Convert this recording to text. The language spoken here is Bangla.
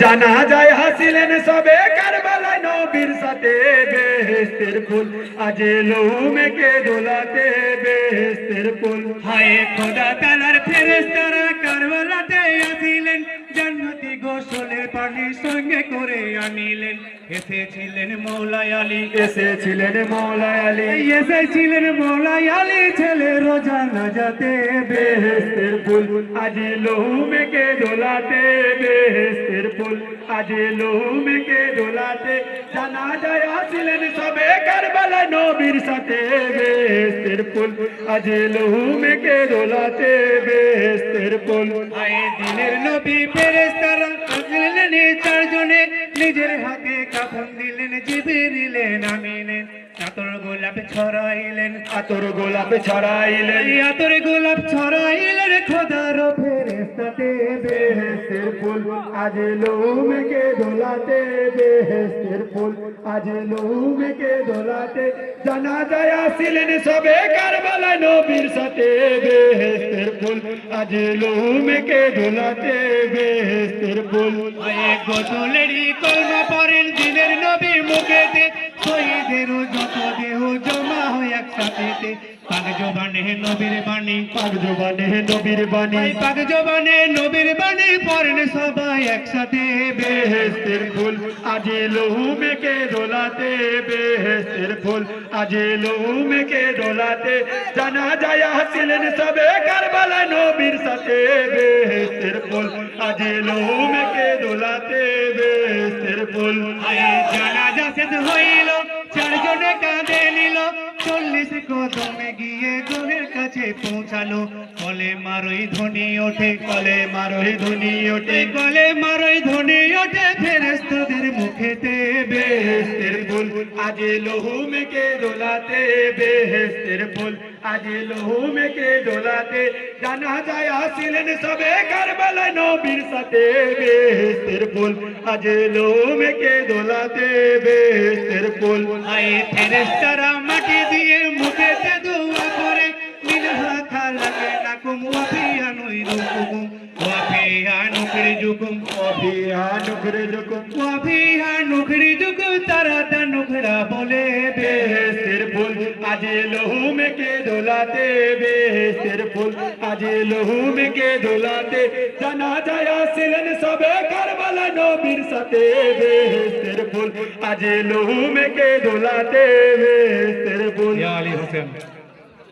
জানা যায় হাসিলেন সবে কারবালায় নবীর সাথে বেহেশতের ফুল আজ লহু মেখে দোলাতে বেহেশতের ফুল। হায় খোদা তাআলার ফেরেশতারা কারবালাতে আসিলেন, জান্নাতি গোসলের পানি সঙ্গে করে আনিলেন। এসেছিলেন মৌলাই আলী, এসেছিলেন মৌলাই আলী, এসেছিলেন মৌলাই আলী ছেলে রোজা নাজাতে বেহেশতের ফুল আজ লহু মেখে দোলাতে বেহেশতের ফুল আজ লহু মেখে দোলাতে। জানা যায় আসিলেন সবে কারবালায় নবীর সাথে বেহেশতের ফুল আজ লহু মেখে দোলাতে বেহেশতের ফুল। হায় দিনের নবী ফেরেশতারা আসলেন চারজনে, নিজের হাতে কাফন দিলেন জিবরিলে নামিলেন। আতর গোলাপ ছড়াইলেন, আতর গোলাপ ছড়াইলেন, আতর গোলাপ ছড়াইলেন খোদার ফেরেশতাতে বেহেশতের ফুল আজ লহু মেখে দোলাতে বেহেশতের ফুল আজ লহু মেখে দোলাতে। জানা যায় আসিলেন সবে কারবালায় নবীর সাথে বেহেশতের ফুল আজ লহু মেখে দোলাতে বেহেশতের ফুল। হায় গোসলেরই কলমা পড়েন দিনের নবী মুখেতে, শহীদের যত দেহ জমা হয় একসাথে। পাক জবানে নবীর বাণী, পাক জবানে নবীর বাণী, পাক জবানে নবীর বাণী পড়েন সবাই একসাথে বেহেশতের ফুল আজ লহু মেখে দোলাতে বেহেশতের ফুল আজ লহু মেখে দোলাতে। জানা যায় আসিলেন সবে কারবালায় নবীর সাথে বেহেশতের ফুল আজ লহু মেখে দোলাতে বেহেশতের ফুল। হায় জানাজা শেষ হইল, চারজনে কাঁধে নিল, 40 কদমে গিয়ে গোরের কাছে পৌঁছালো। কলে মারই ধ্বনি ওঠে, কলে মারই ধ্বনি ওঠে, কলে মারই ধ্বনি ওঠে ফেরেশতাদের মুখেতে বেহেশতের ফুল আজ লহু মেখে দোলাতে বেহেশতের ফুল আজ লহু মেখে দোলাতে। জানা যায় আসিলেন সবে কারবালায় নবীর সাথে বেহেশতের ফুল আজ লহু মেখে দোলাতে বেহেশতের ফুল। হায় ফেরেশতারা মাটি দিয়ে মুখেতে দোয়া করে, মিনহা খালাকনাকুম ওয়া ফিহা নুইদুকুম ওয়া ফিহা নুখরিজুকুম ওয়া ফিহা নুখরিজুকুম ওয়া ফিহা নুখরিজুকুম। তারা তা নুখরা বলে বেহেশতের ফুল আজ লহু মেখে দোলাতে বেহেশতের ফুল আজ লহু মেখে দোলাতে। জানা যায় আসিলেন সবে কারবালায় নবীর সাথে বেহেশতের ফুল আজ লহু মেখে দোলাতে বেহেশতের ফুল। ইয়া আলী হোসেন।